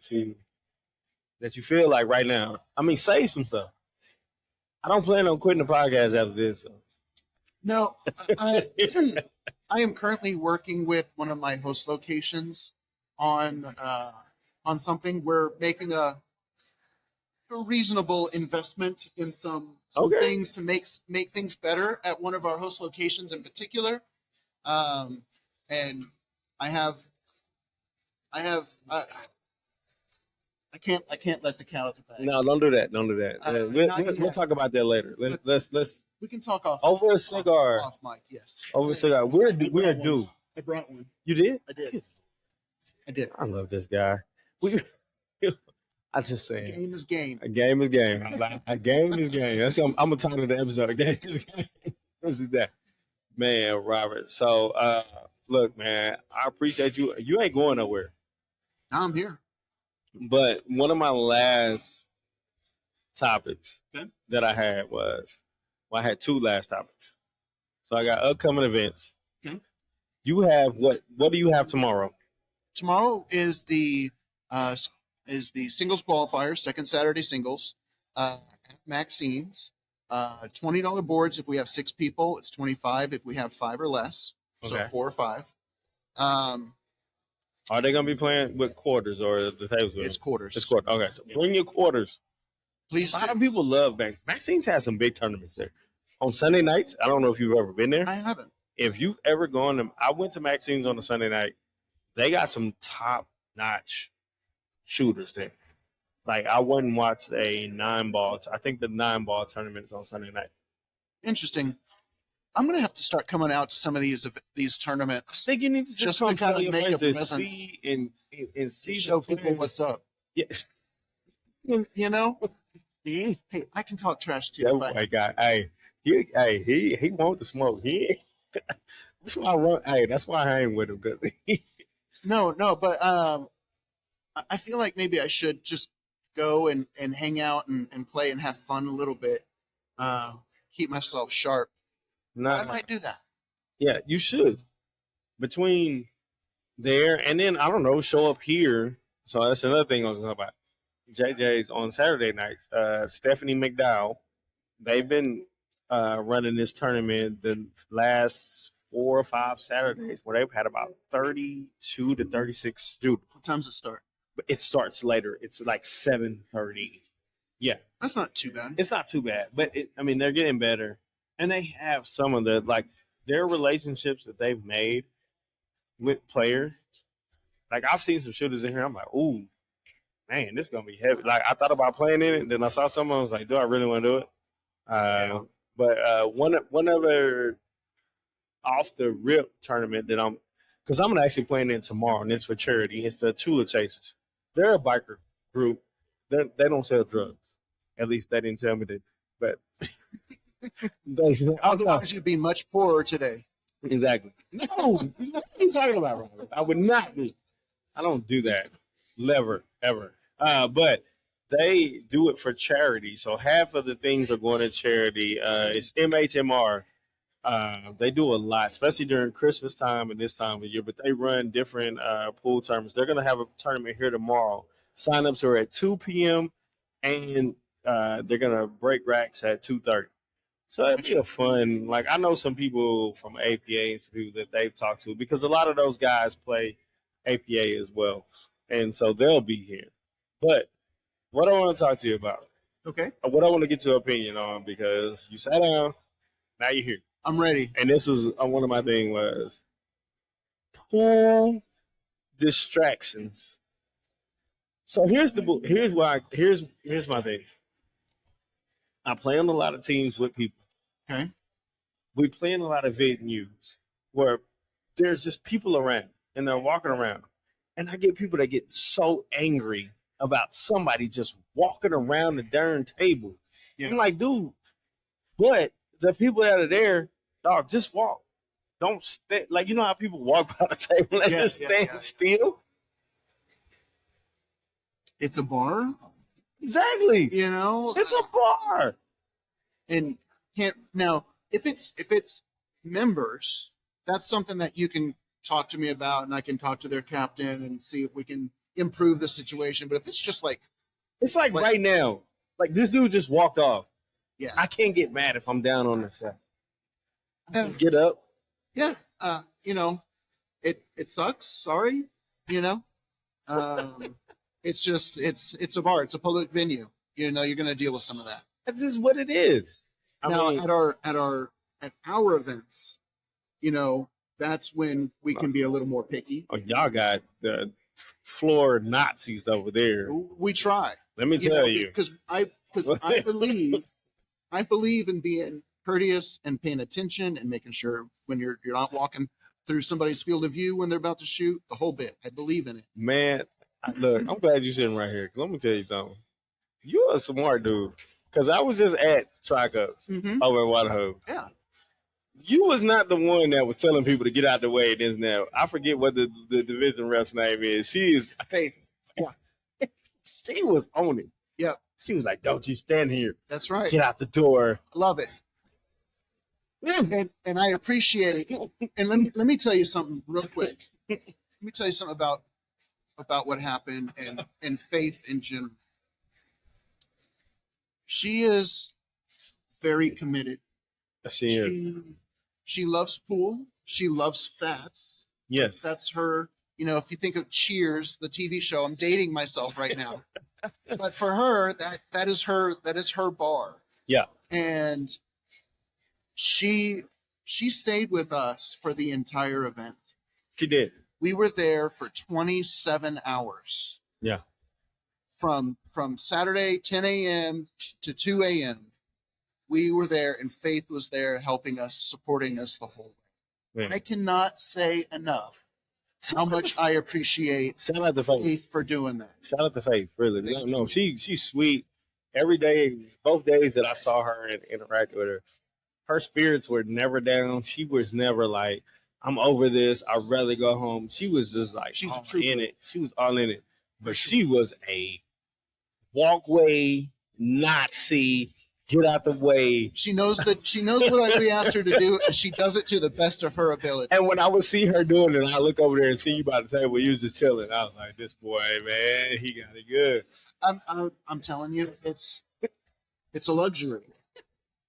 S1: feel like right now? I mean, say some stuff. I don't plan on quitting the podcast after this. So.
S3: No, I am currently working with one of my host locations on something. We're making a reasonable investment in some things to make things better at one of our host locations in particular. And I have I can't let the cat out the bag.
S1: No, don't do that. Don't do that. We'll talk about that later. Let's
S3: We can talk off
S1: over a cigar.
S3: Off mic, yes.
S1: Over a cigar. We're due.
S3: I brought one.
S1: You did?
S3: I did.
S1: I love this guy. I just saying.
S3: Game is game.
S1: A game is game. A game is game. I'm gonna title the episode. A game is game. This is that. Man, Robert. So look, man, I appreciate you. You ain't going nowhere.
S3: I'm here.
S1: But one of my last topics that I had I had two last topics. So I got upcoming events.
S3: Okay.
S1: You have what do you have tomorrow?
S3: Tomorrow is the singles qualifier, second Saturday singles at Maxine's. $20 boards if we have 6 people. It's $25 if we have 5 or less. So
S1: Okay.
S3: 4 or 5.
S1: Are they gonna be playing with quarters or the tables?
S3: It's quarters.
S1: It's quarters. Okay, so bring your quarters.
S3: Please.
S1: A lot of people love Maxine's has some big tournaments there. On Sunday nights, I don't know if you've ever been there.
S3: I haven't.
S1: If you've ever gone to, I went to Maxine's on a Sunday night. They got some top-notch shooters there. Like, I went and watched a 9-ball. I think the 9-ball tournament is on Sunday night.
S3: Interesting. I'm gonna have to start coming out to some of these tournaments.
S1: I think you need to just
S3: to
S1: come
S3: kind of
S1: your
S3: make
S1: friends
S3: a
S1: and
S3: presence.
S1: see and see
S3: Show
S1: the
S3: people
S1: players.
S3: what's up.
S1: Yes.
S3: You know. Hey, I can talk trash too.
S1: Yeah,
S3: if I-
S1: my God. He want the smoke. That's why I run. Hey, that's why I hang with him. Cause
S3: No, but I feel like maybe I should just go and hang out and play and have fun a little bit. Keep myself sharp. I might do that.
S1: Yeah, you should. Between there and then I don't know, show up here. So that's another thing I was talking about. JJ's on Saturday nights. Stephanie McDowell. They've been running this tournament the last 4 or 5 Saturdays where they've had about 32 to 36 students.
S3: What time's it start?
S1: But it starts later. It's like 7:30. Yeah,
S3: That's not too bad.
S1: it's not too bad. But they're getting better, and they have some of their relationships that they've made with players. Like I've seen some shooters in here. I'm like, ooh, man, this is gonna be heavy. Like I thought about playing in it, and then I saw someone. I was like, do I really want to do it? But one other off the rip tournament that because I'm gonna actually playing in tomorrow, and it's for charity. It's the Chula Chasers. They're a biker group. They don't sell drugs. At least they didn't tell me that. But
S3: Otherwise, you'd be much poorer today.
S1: exactly. No, what are you talking about, Robert? I would not be. I don't do that. Never, ever. But they do it for charity. So half of the things are going to charity. It's MHMR. They do a lot, especially during Christmas time and this time of year. But they run different pool tournaments. They're going to have a tournament here tomorrow. Sign-ups are at 2 p.m. and they're going to break racks at 2:30. So it'd be a fun. Like I know some people from APA and some people that they've talked to because a lot of those guys play APA as well, and so they'll be here. But what I want to talk to you about,
S3: Okay.
S1: what I want to get your opinion on, because you sat down, now you're here,
S3: I'm ready.
S1: and this is one of my thing was pool distractions. So here's my thing. I play on a lot of teams with people.
S3: Okay.
S1: We play in a lot of venues where there's just people around and they're walking around. And I get people that get so angry about somebody just walking around the darn table.
S3: Yeah.
S1: I'm like, dude, but the people that are there, dog, just walk. Don't stay. Like, you know how people walk by the table and just stand still?
S3: It's a bar.
S1: Exactly.
S3: You know.
S1: It's a bar.
S3: And if it's members, that's something that you can talk to me about, and I can talk to their captain and see if we can improve the situation. But if it's just
S1: it's like right now, like this dude just walked off.
S3: Yeah,
S1: I can't get mad if I'm down on the set. Get up.
S3: Yeah, it sucks. Sorry, it's just it's a bar. It's a public venue. You're going to deal with some of that.
S1: That's just what it is.
S3: At our events, that's when we can be a little more picky.
S1: Oh, y'all got the floor Nazis over there.
S3: We try.
S1: Let me tell you,
S3: because I believe in being courteous and paying attention and making sure when you're not walking through somebody's field of view when they're about to shoot, the whole bit. I believe in it.
S1: Man, look, I'm glad you're sitting right here. Let me tell you something. You're a smart dude. Because I was just at Tri-Cups over in Wadaho.
S3: Yeah.
S1: You was not the one that was telling people to get out the way. This now, I forget what the division rep's name is. She is Faith. She was on it.
S3: Yeah.
S1: She was like, "Don't you stand here?
S3: That's right.
S1: Get out the door."
S3: Love it. And I appreciate it. And let me tell you something real quick. Let me tell you something about what happened and Faith in general. She is very committed.
S1: She is.
S3: She loves pool. She loves fats.
S1: Yes.
S3: That's her. You know, if you think of Cheers, the TV show, I'm dating myself right now. But for her, that is her bar.
S1: Yeah.
S3: And she stayed with us for the entire event.
S1: She did.
S3: We were there for 27 hours.
S1: Yeah.
S3: From Saturday 10 a.m. to 2 a.m. We were there, and Faith was there helping us, supporting us the whole way. Yeah. I cannot say enough how much I appreciate
S1: Shout out to
S3: Faith for doing that.
S1: Shout out to Faith, really. No, she's sweet. Every day, both days that I saw her and interacted with her spirits were never down. She was never like, "I'm over this. I'd rather go home." She was just like,
S3: she's
S1: all in it. She was all in it. But she was a walkway Nazi. Get out the way.
S3: She knows what we asked her to do, and she does it to the best of her ability.
S1: And when I would see her doing it, I look over there and see you by the table. You was just chilling. I was like, "This boy, man, he got it good."
S3: I'm telling you, it's a luxury.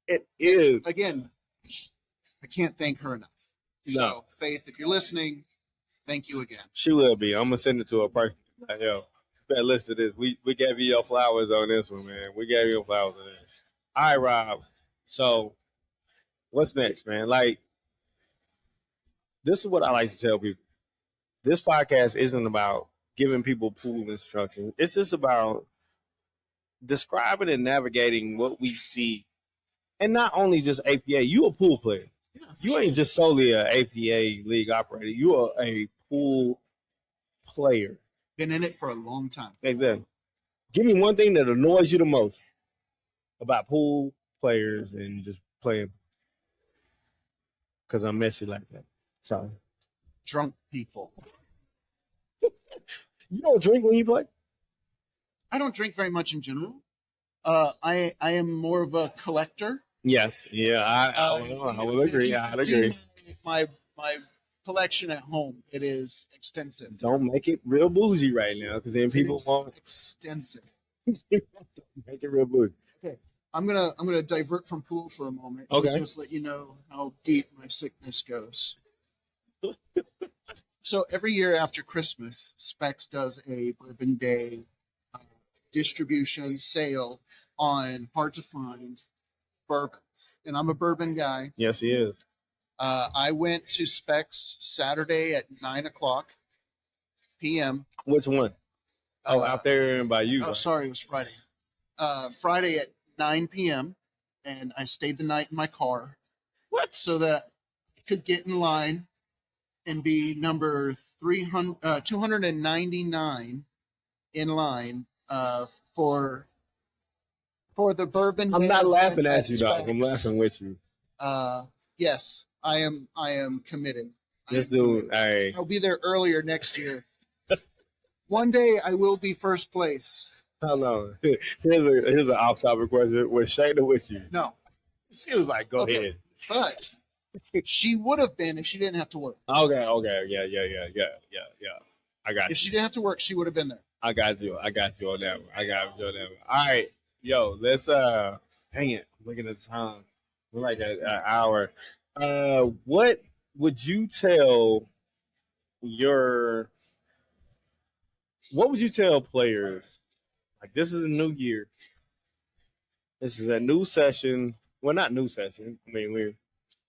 S1: It is.
S3: Again, I can't thank her enough.
S1: No.
S3: So, Faith, if you're listening, thank you again.
S1: She will be. I'm gonna send it to her personally. Like, yo, better listen to this. We gave you your flowers on this one, man. We gave you your flowers on this. All right, Rob. So, what's next, man? Like, this is what I like to tell people. This podcast isn't about giving people pool instructions. It's just about describing and navigating what we see. And not only just APA, you a pool player. Yeah, you ain't just solely an APA league operator. You are a pool player.
S3: Been in it for a long time.
S1: Exactly. Give me one thing that annoys you the most about pool players and just playing. Because I'm messy like that. Sorry.
S3: Drunk people.
S1: You don't drink when you play?
S3: I don't drink very much in general. I am more of a collector.
S1: Yes. Yeah, I will agree. I'd agree.
S3: My collection at home, it is extensive.
S1: Don't make it real bougie right now, because then people won't.
S3: Extensive.
S1: Make it real bougie.
S3: Okay. I'm gonna divert from pool for a moment.
S1: Okay.
S3: And just let you know how deep my sickness goes. So every year after Christmas, Specs does a Bourbon Day distribution sale on hard to find bourbons, and I'm a bourbon guy.
S1: Yes, he is.
S3: I went to Specs Saturday at 9:00 p.m.
S1: Which one? Oh, out there by you.
S3: Oh,
S1: right?
S3: Sorry, it was Friday. Friday at 9 p.m. and I stayed the night in my car.
S1: What?
S3: So that I could get in line and be number 299 in line for the bourbon.
S1: I'm not laughing at you, dog. I'm laughing with you.
S3: Yes, I am committed.
S1: This dude,
S3: I'll be there earlier next year. One day I will be first place.
S1: Hold on. Here's an off-topic question. Was Shayna with you?
S3: No.
S1: She was like, "Go ahead."
S3: But she would have been if she didn't have to work.
S1: Okay. Yeah. I got you.
S3: If she didn't have to work, she would have been there.
S1: I got you on that one. All right. Yo, let's dang it. Looking at the time. We're like an hour. What would you tell players? Like, this is a new year. This is a new session. Well, not new session. I mean,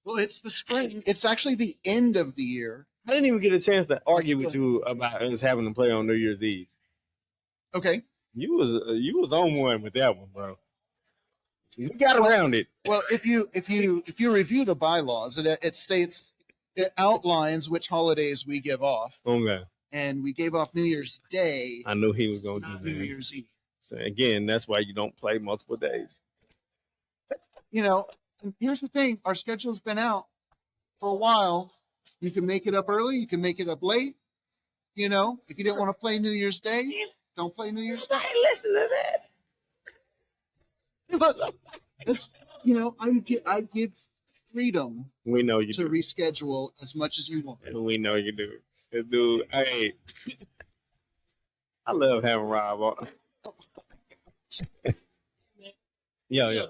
S3: Well, it's the spring. It's actually the end of the year.
S1: I didn't even get a chance to argue with you about us having to play on New Year's Eve.
S3: Okay.
S1: You was on one with that one, bro. You got around it.
S3: Well, if you review the bylaws, it outlines which holidays we give off,
S1: Okay.
S3: and we gave off New Year's Day.
S1: I knew he was going to
S3: not
S1: do
S3: New
S1: that.
S3: Year's Eve.
S1: So again, that's why you don't play multiple days.
S3: You know, and here's the thing: our schedule's been out for a while. You can make it up early. You can make it up late. You know, if you didn't want to play New Year's Day, don't play New Year's Day.
S1: Listen to that.
S3: But you know, I give freedom.
S1: We know you
S3: to
S1: do.
S3: Reschedule as much as you want.
S1: And we know you do. This dude, hey, I love having Rob on. Yeah.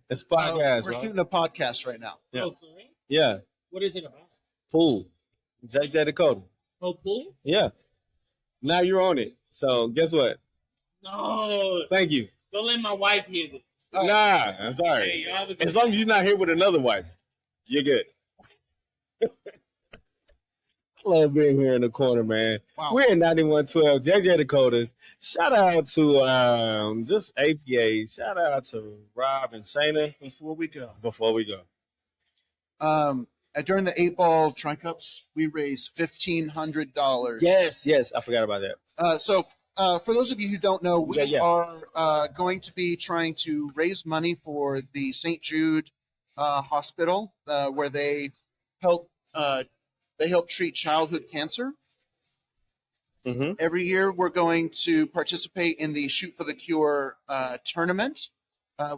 S1: It's a podcast,
S3: we're
S1: bro.
S3: shooting a podcast right now.
S1: Yeah.
S4: Oh, for real?
S1: Yeah.
S4: What is it about?
S1: Pool. JJ Dakota.
S4: Oh, pool?
S1: Yeah. Now you're on it. So guess what?
S4: No.
S1: Thank you.
S4: Don't let my wife hear this.
S1: Nah, I'm sorry.
S4: Hey, y'all have a good
S1: As long as you're not here with another wife, you're good. I love being here in the corner, man.
S3: Wow.
S1: We're in 9112, JJ Dakotas. Shout out to just APA. Shout out to Rob and Shayna.
S3: Before we go, during the 8-ball Tri Cups, we raised $1,500.
S1: Yes, I forgot about that.
S3: So for those of you who don't know, we are going to be trying to raise money for the St. Jude Hospital, where they help treat childhood cancer.
S1: Mm-hmm.
S3: Every year, we're going to participate in the Shoot for the Cure tournament.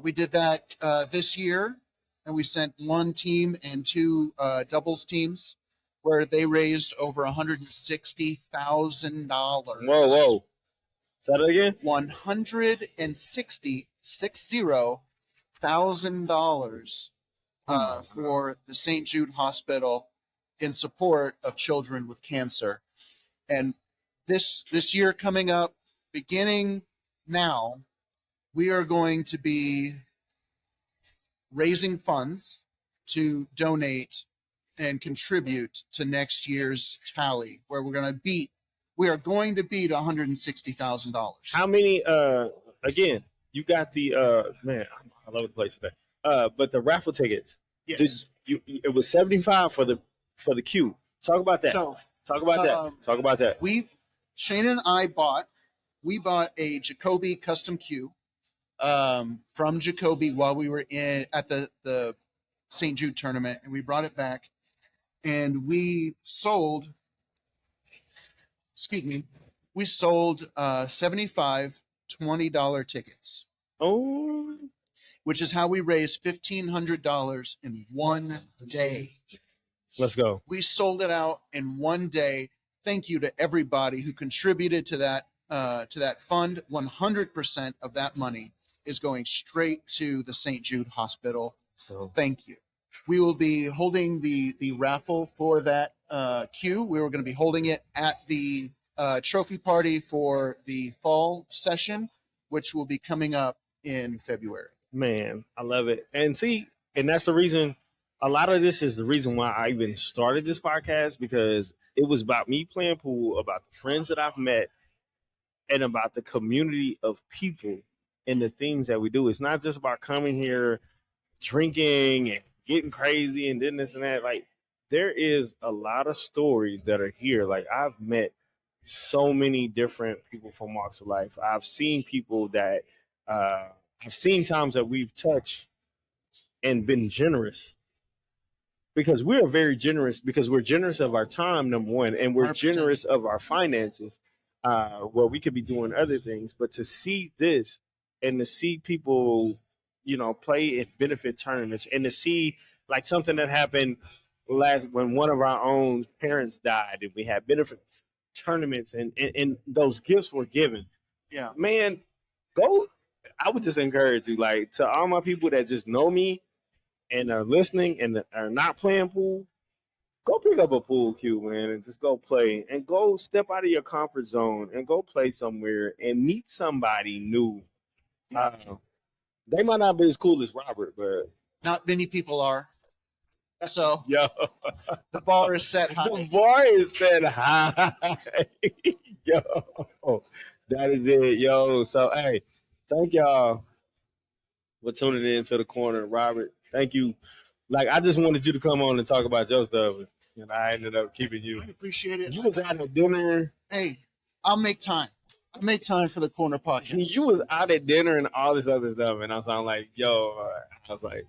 S3: We did that this year, and we sent one team and two doubles teams, where they raised over $160,000.
S1: Whoa. Say that again?
S3: $160,000 for the St. Jude Hospital in support of children with cancer. And this year coming up, beginning now, we are going to be raising funds to donate and contribute to next year's tally, where we are going to beat $160,000.
S1: How many, again, you got the, man, I love the place today. But the raffle tickets,
S3: Yes.
S1: It was 75 for the queue. Talk about that. Talk about that.
S3: Shane and I bought a Jacoby custom queue from Jacoby while we were at the St. Jude tournament, and we brought it back, and we sold 75 $20 tickets.
S1: Oh,
S3: which is how we raised $1,500 in one day.
S1: Let's go.
S3: We sold it out in one day. Thank you to everybody who contributed to that fund. 100% of that money is going straight to the St. Jude Hospital.
S1: So
S3: thank you. We will be holding the raffle for that queue. We were going to be holding it at the trophy party for the fall session, which will be coming up in February.
S1: Man, I love it. And that's the reason, a lot of this is the reason why I even started this podcast, because it was about me playing pool, about the friends that I've met, and about the community of people and the things that we do. It's not just about coming here, drinking and getting crazy and doing this and that. Like, there is a lot of stories that are here. Like, I've met so many different people from walks of life. I've seen people that I've seen times that we've touched and been generous, because we are very generous, because we're generous of our time, number one, and we're
S3: 100%.
S1: generous of our finances, where we could be doing other things. But to see this and to see people, play in benefit tournaments, and to see like something that happened when one of our own parents died, and we had benefit tournaments and those gifts were given.
S3: Yeah,
S1: man, go. I would just encourage you, like, to all my people that just know me and are listening and are not playing pool, go pick up a pool cue, man, and just go play, and go step out of your comfort zone and go play somewhere and meet somebody new. They might not be as cool as Robert, but
S3: not many people are. So
S1: Yo,
S3: the bar is set
S1: the
S3: high.
S1: bar is set high. Yo, that is it, yo. So, hey, thank y'all for tuning in to the corner, Robert. Thank you. Like, I just wanted you to come on and talk about your stuff, and I ended up keeping you.
S3: I appreciate it.
S1: You was out at dinner.
S3: Hey, I'll make time. I'll make time for the corner podcast.
S1: You was out at dinner and all this other stuff, and I was like, yo, I was like,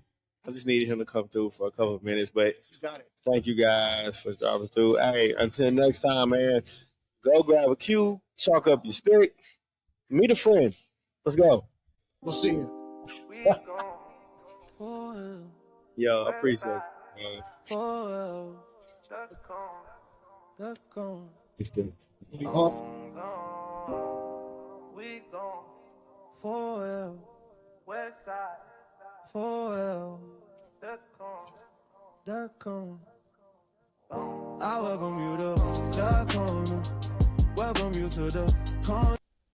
S1: I just needed him to come through for a couple of minutes, but
S3: You got it.
S1: thank you guys for dropping through. Hey, until next time, man, go grab a cue, chalk up your stick, meet a friend. Let's go.
S3: We'll see you.
S1: Yo, I appreciate it. It's the
S3: We off.
S2: I welcome you to the corner. Welcome you to the corner.